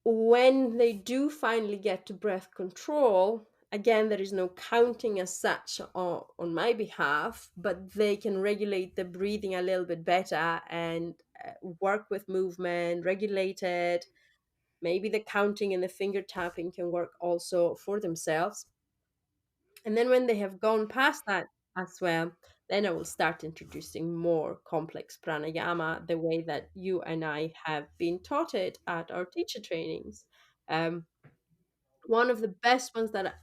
when they do finally get to breath control, again, there is no counting as such on my behalf, but they can regulate the breathing a little bit better and work with movement, regulate it. Maybe the counting and the finger tapping can work also for themselves. And then when they have gone past that as well, then I will start introducing more complex pranayama the way that you and I have been taught it at our teacher trainings. Um, One of the best ones that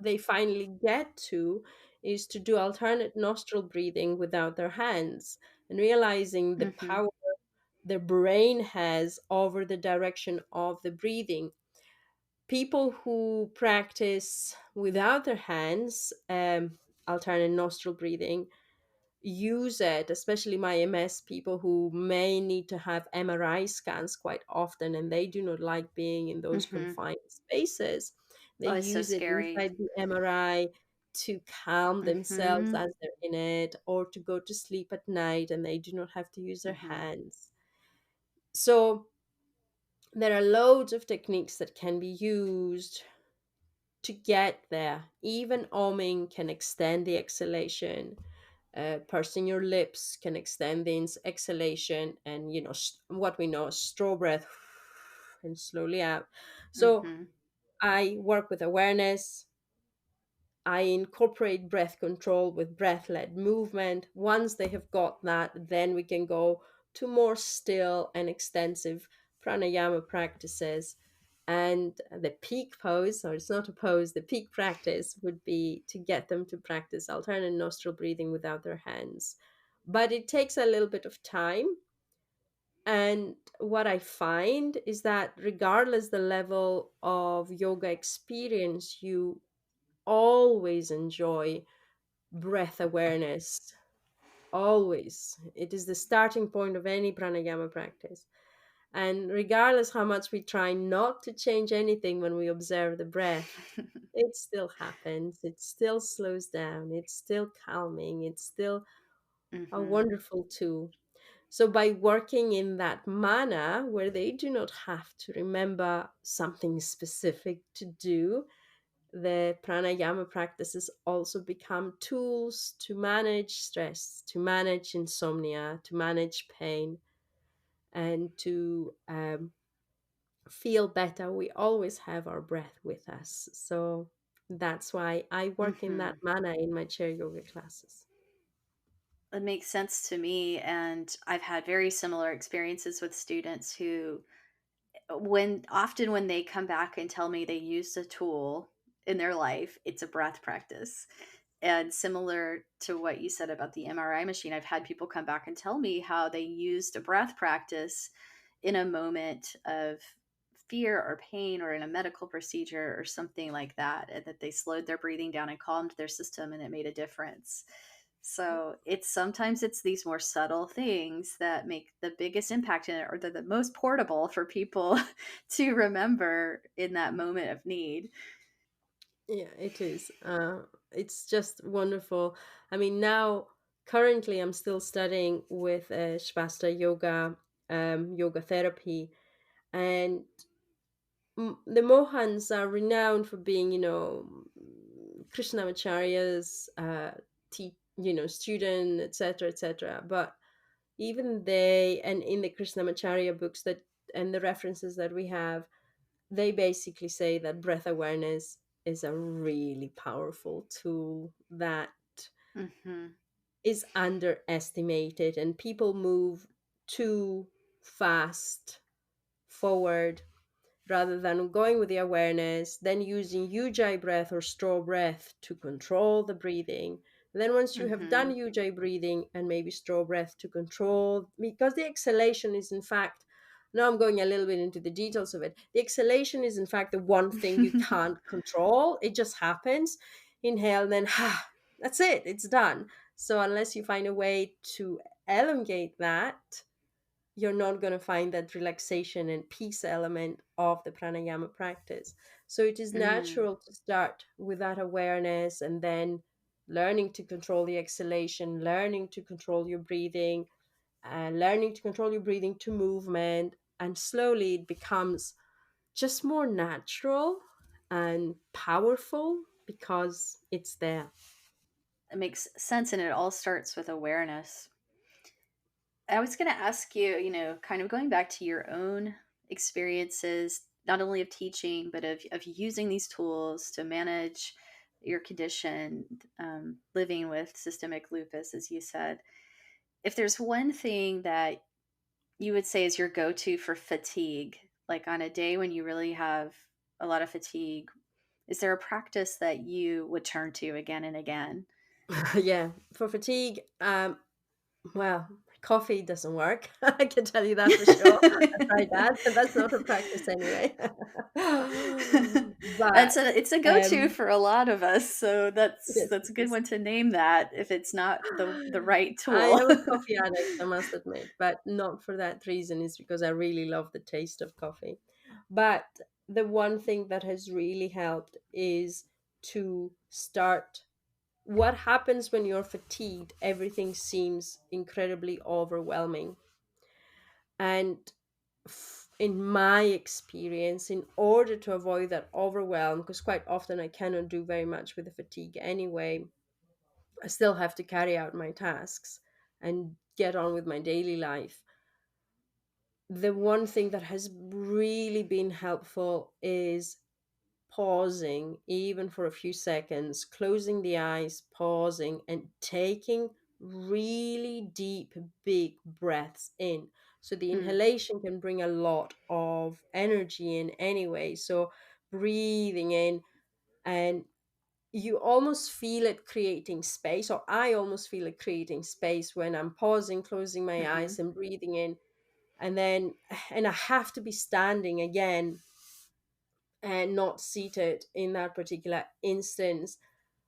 they finally get to is to do alternate nostril breathing without their hands and realizing the Mhm. power the brain has over the direction of the breathing. People who practice without their hands, alternate nostril breathing, use it, especially my MS people who may need to have MRI scans quite often and they do not like being in those Mhm. confined spaces. They Oh, it's so use it scary. inside the MRI to calm themselves Mhm. as they're in it or to go to sleep at night and they do not have to use their Mhm. hands. So there are loads of techniques that can be used to get there. Even oming can extend the exhalation. Pursing your lips can extend the exhalation, and what we know, straw breath, and slowly out. So Mhm. I work with awareness. I incorporate breath control with breath led movement. Once they have got that, then we can go to more still and extensive pranayama practices. And the peak pose, or it's not a pose, the peak practice would be to get them to practice alternate nostril breathing without their hands. But it takes a little bit of time. And what I find is that regardless the level of yoga experience you always enjoy breath awareness. Always. It is the starting point of any pranayama practice. And regardless how much we try not to change anything when we observe the breath, it still happens. It still slows down. It's still calming. It's still a Mhm. wonderful tool. So, by working in that manner where they do not have to remember something specific to do, the pranayama practices also become tools to manage stress, to manage insomnia, to manage pain, and to feel better, we always have our breath with us. So that's why I work in that Hmm. manner in my chair yoga classes. It makes sense to me. And I've had very similar experiences with students who, when they come back and tell me they used a tool in their life, it's a breath practice. And similar to what you said about the MRI machine, I've had people come back and tell me how they used a breath practice in a moment of fear or pain or in a medical procedure or something like that, and that they slowed their breathing down and calmed their system, and it made a difference. So it's sometimes it's these more subtle things that make the biggest impact in it, or they're the most portable for people to remember in that moment of need. Yeah, it is. It's just wonderful. I mean, now currently I'm still studying with Shvasta yoga, yoga therapy, and the Mohans are renowned for being, Krishnamacharyas, student, etc., etc. But even they, and in the Krishnamacharya books that and the references that we have, they basically say that breath awareness is a really powerful tool that Hmm. is underestimated, and people move too fast forward rather than going with the awareness, then using ujjayi breath or straw breath to control the breathing. Then, once you have done Hmm. ujjayi breathing and maybe straw breath to control, because the exhalation is in fact, now I'm going a little bit into the details of it. The exhalation is in fact the one thing you can't control. It just happens. Inhale, then that's it, it's done. So, unless you find a way to elongate that, you're not going to find that relaxation and peace element of the pranayama practice. So it is Mm. natural to start with that awareness, and then learning to control the exhalation, learning to control your breathing, learning to control your breathing to movement. And slowly it becomes just more natural and powerful because it's there. It makes sense, and it all starts with awareness. I was going to ask you, kind of going back to your own experiences, not only of teaching, but of using these tools to manage your condition, living with systemic lupus, as you said. If there's one thing that you would say is your go to for fatigue, like on a day when you really have a lot of fatigue, is there a practice that you would turn to again and again? Yeah, for fatigue, well, coffee doesn't work. I can tell you that for sure. I tried that, and that's not a practice anyway. But It's a go-to um, for a lot of us, so that's yes, that's it a good is. one to name that if it's not the right I tool. am a coffee addict, I must admit, but not for that reason. It's because I really love the taste of coffee. But the one thing that has really helped is to start. What happens when you're fatigued? Everything seems incredibly overwhelming. And in my experience, in order to avoid that overwhelm, because quite often I cannot do very much with the fatigue anyway, I still have to carry out my tasks and get on with my daily life. The one thing that has really been helpful is pausing, even for a few seconds, closing the eyes, pausing, and taking really deep, big breaths in. So the Hmm. inhalation can bring a lot of energy in anyway. So breathing in, and you almost feel it creating space, or I almost feel it creating space when I'm pausing, closing my Hmm. eyes, and breathing in. And then, and I have to be standing again and not seated in that particular instance,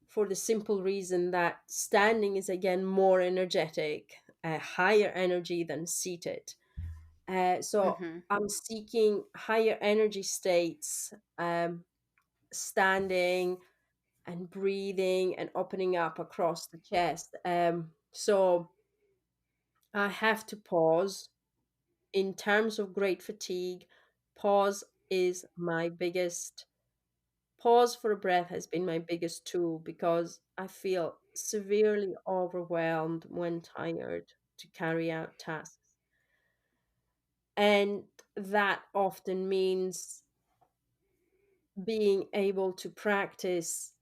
for the simple reason that standing is again more energetic, higher energy than seated. So Hmm. I'm seeking higher energy states, standing and breathing and opening up across the chest. So I have to pause. In terms of great fatigue, pause is my biggest pause for a breath has been my biggest tool, because I feel severely overwhelmed when tired to carry out tasks. And that often means being able to practice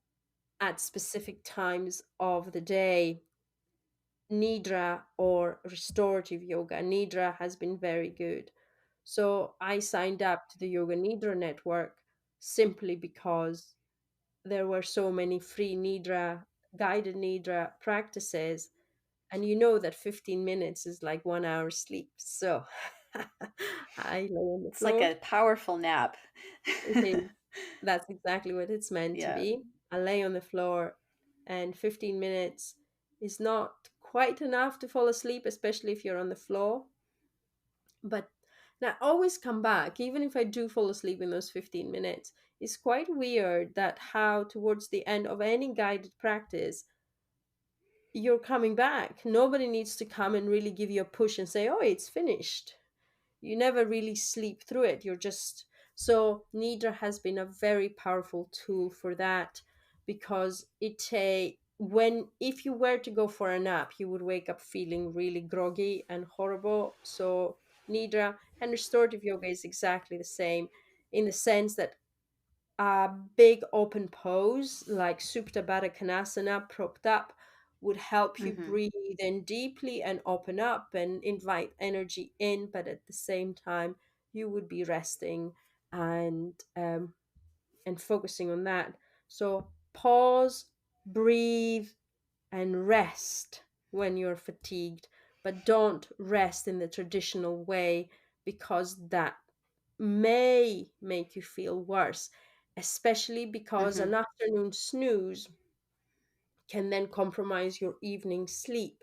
at specific times of the day, Nidra or restorative yoga. Nidra has been very good. So I signed up to the Yoga Nidra network simply because there were so many free Nidra, guided Nidra practices. And you know that 15 minutes is like 1 hour sleep. So I lay on the It's like floor. a powerful nap. It is. That's exactly what it's meant to Yeah. be. I lay on the floor, and 15 minutes is not quite enough to fall asleep, especially if you're on the floor. But and I always come back, even if I do fall asleep in those 15 minutes. It's quite weird that how, towards the end of any guided practice, you're coming back. Nobody needs to come and really give you a push and say, oh, it's finished. You never really sleep through it. You're just so Nidra has been a very powerful tool for that, because when if you were to go for a nap, you would wake up feeling really groggy and horrible. So Nidra and restorative yoga is exactly the same, in the sense that a big open pose like Supta Baddha Konasana, propped up, would help you Hmm. breathe in deeply and open up and invite energy in, but at the same time, you would be resting and focusing on that. So pause, breathe, and rest when you're fatigued, but don't rest in the traditional way, because that may make you feel worse, especially because Hmm. an afternoon snooze can then compromise your evening sleep.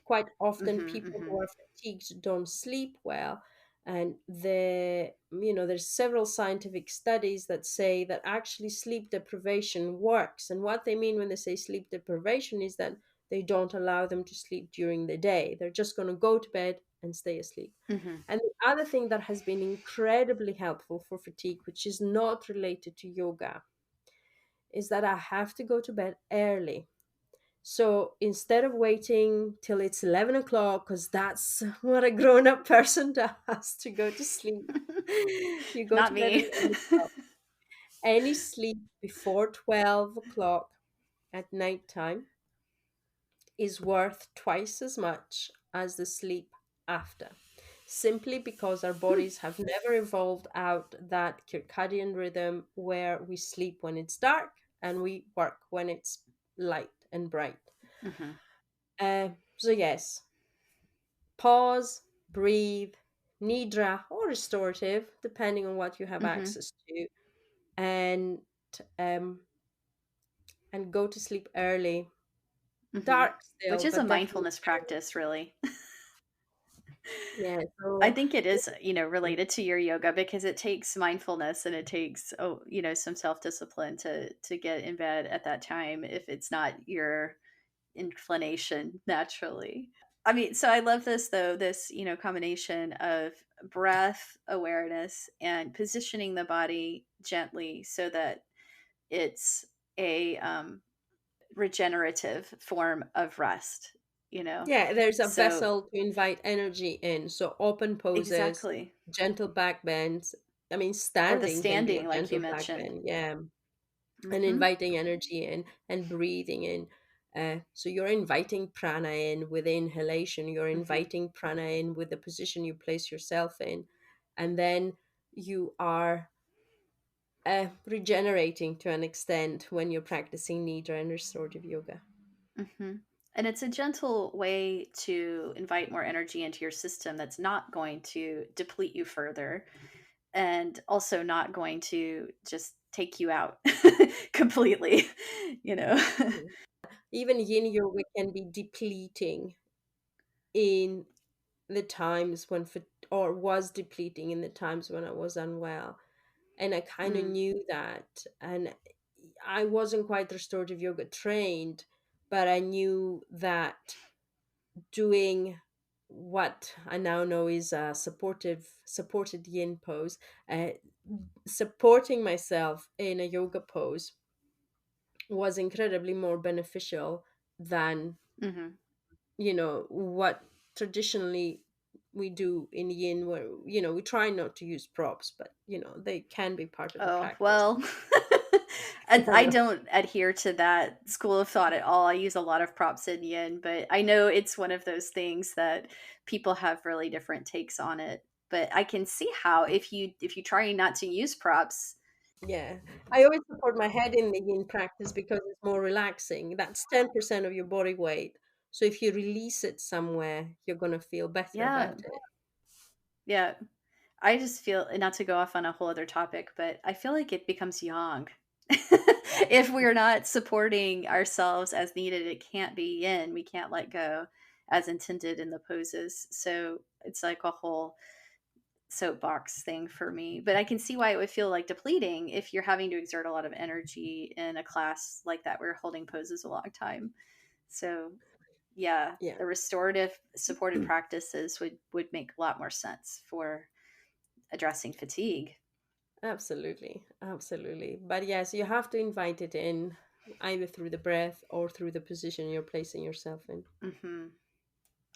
Quite often, Hmm. people Hmm. who are fatigued don't sleep well. And there's several scientific studies that say that actually sleep deprivation works. And what they mean when they say sleep deprivation is that they don't allow them to sleep during the day. They're just going to go to bed and stay asleep. Hmm. And the other thing that has been incredibly helpful for fatigue, which is not related to yoga, is that I have to go to bed early. So instead of waiting till it's 11 o'clock, because that's what a grown up person does to go to sleep, you go Not to bed at me. 11 o'clock. Any sleep before 12 o'clock at nighttime is worth twice as much as the sleep after, simply because our Hmm. bodies have never evolved out that circadian rhythm where we sleep when it's dark and we work when it's light and bright. Hmm. So, yes, pause, breathe, nidra or restorative, depending on what you have Hmm. access to, and um, and go to sleep early. Hmm. Dark Which still, is a but definitely mindfulness practice, really. yeah. I So think it is, related to your yoga because it takes mindfulness and it takes, some self-discipline to get in bed at that time if it's not your inclination naturally. I mean, so I love this though, this, combination of breath awareness and positioning the body gently so that it's a regenerative form of rest, you know? yeah, there's a So, vessel to invite energy in. So open poses, exactly. gentle back bends. I mean, Or the standing can be standing, a like you gentle back mentioned. bend. Yeah, and Hmm. inviting energy in and breathing in. So you're inviting prana in with inhalation. You're Hmm. inviting prana in with the position you place yourself in, and then you are regenerating to an extent when you're practicing nidra and restorative yoga. Hmm. And it's a gentle way to invite more energy into your system that's not going to deplete you further and also not going to just take you out completely, you know? Mhm. Even yin yoga can be depleting in the times when or was depleting in the times when I was unwell, and I kind of Mm, knew that. And I wasn't quite restorative yoga trained, but I knew that doing what I now know is a supported yin pose, uh, supporting myself in a yoga pose was incredibly more beneficial than mhm, what traditionally we do in yin, where we try not to use props, but they can be part of the Oh, practice. well, and I don't adhere to that school of thought at all. I use a lot of props in yin, but I know it's one of those things that people have really different takes on it. But I can see how if you try not to use props, Yeah, I always support my head in the yin practice because it's more relaxing. That's 10% of your body weight. So if you release it somewhere, you're going to feel better yeah, about it. yeah. I just feel, not to go off on a whole other topic, but I feel like it becomes yang. If we're not supporting ourselves as needed, it can't be yin. We can't let go as intended in the poses. So it's like a whole soapbox thing for me. But I can see why it would feel like depleting if you're having to exert a lot of energy in a class like that where you're holding poses a long time. So yeah, Yeah, the restorative supported practices would make a lot more sense for addressing fatigue. absolutely. Absolutely. But yes, you have to invite it in either through the breath or through the position you're placing yourself in. Hmm.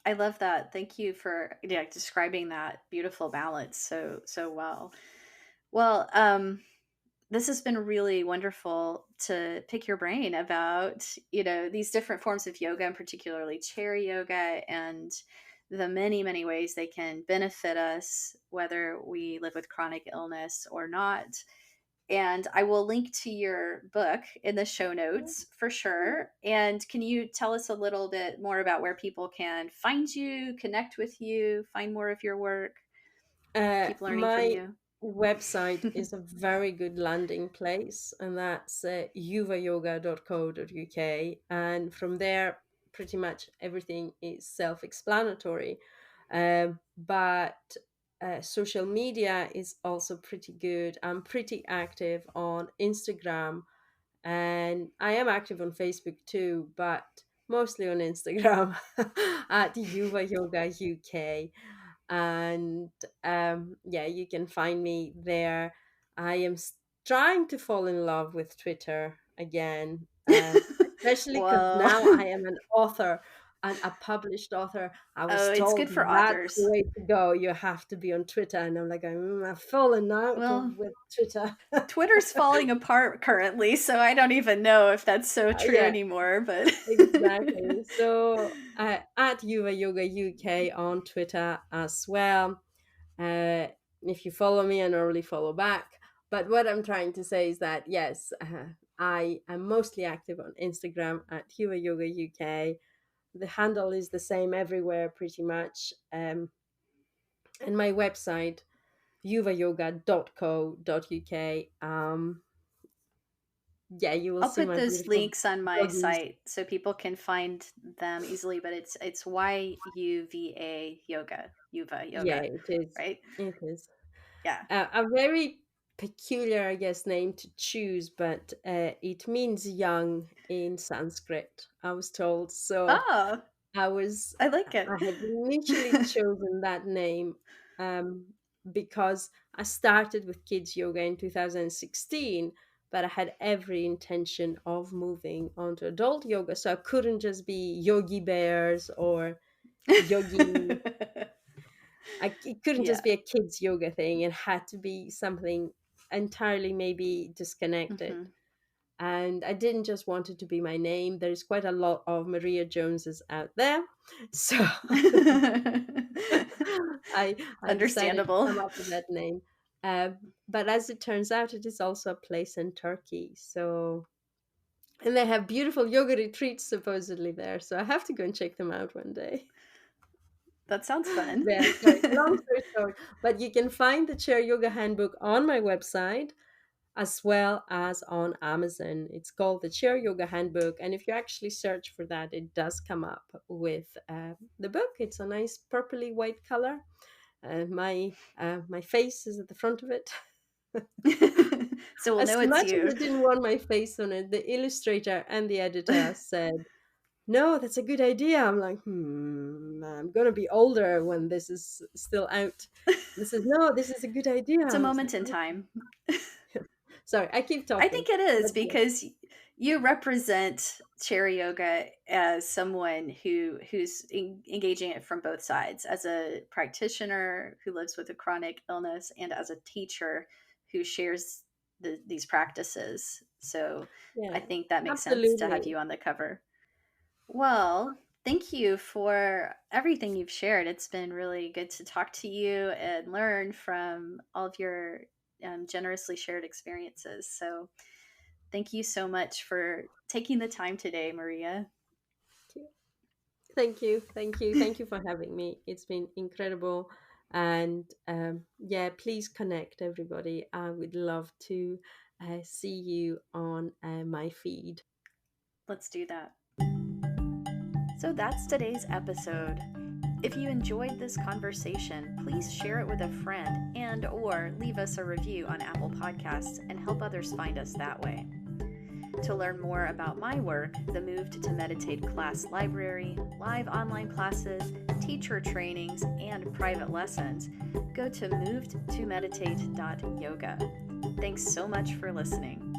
I love that. Thank you for, yeah, describing that beautiful balance so well. Well, this has been really wonderful to pick your brain about these different forms of yoga, and particularly chair yoga, and the many ways they can benefit us whether we live with chronic illness or not. And I will link to your book in the show notes for sure. And can you tell us a little bit more about where people can find you, connect with you, find more of your work, keep learning from My you? website is a very good landing place, and that's yuvayoga.co.uk. And from there, pretty much everything is self explanatory. But social media is also pretty good. I'm pretty active on Instagram, and I am active on Facebook too, but mostly on Instagram at Yuva Yoga UK. And yeah, you can find me there. I am trying to fall in love with Twitter again, especially because Whoa. now I am an author and a published author. I Oh, was it's told good for that's the authors. way to go. You have to be on Twitter, and I'm like, I've fallen out of Well, with Twitter. Twitter's falling apart currently, so I don't even know if that's so true Yeah, anymore, but exactly. So at Yuva Yoga UK on Twitter as well. Uh, if you follow me, I normally follow back. But what I'm trying to say is that yes, I am mostly active on Instagram at Yuva Yoga UK. The handle is the same everywhere, pretty much. And my website, yuvayoga.co.uk. Yeah, you will I'll see put my those beautiful links on my yogis. site so people can find them easily, but it's YUVA yoga, Yuva Yeah, yoga, it is. right? It is. Yeah. A very peculiar, I guess, name to choose, but it means young in Sanskrit, I was told. So Oh, I was, I like it. I had initially chosen that name um, because I started with kids yoga in 2016, but I had every intention of moving on to adult yoga. So I couldn't just be Yogi Bears or Yogi. It couldn't just Yeah. be a kids yoga thing. It had to be something entirely maybe disconnected. Hmm. And I didn't just want it to be my name. There's quite a lot of Maria Joneses out there. So I decided to Understandable. come up with that name. But as it turns out, it is also a place in Turkey. So, and they have beautiful yoga retreats supposedly there. So I have to go and check them out one day. That sounds fun. Yeah, sorry, long story short. But you can find the Chair Yoga Handbook on my website as well as on Amazon. It's called the Chair Yoga Handbook. And if you actually search for that, it does come up with the book. It's a nice purpley white color. My face is at the front of it. So we'll As know it's much as you. I didn't want my face on it, the illustrator and the editor said, no, that's a good idea. I'm like, I'm gonna be older when this is still out. This is no, this is a good idea. It's a I was like, moment in oh. time. Sorry, I keep I talking. think it is But yeah. because You represent Chair Yoga as someone who's engaging it from both sides, as a practitioner who lives with a chronic illness, and as a teacher who shares these practices. So I Yeah, think that makes sense to have absolutely. you on the cover. Well, thank you for everything you've shared. It's been really good to talk to you and learn from all of your generously shared experiences. So thank you so much for taking the time today, Maria. Thank you. Thank you. Thank you for having me. It's been incredible. And yeah, please connect, everybody. I would love to see you on my feed. Let's do that. So that's today's episode. If you enjoyed this conversation, please share it with a friend and or leave us a review on Apple Podcasts and help others find us that way. To learn more about my work, the Moved to Meditate class library, live online classes, teacher trainings, and private lessons, go to movedtomeditate.yoga. Thanks so much for listening.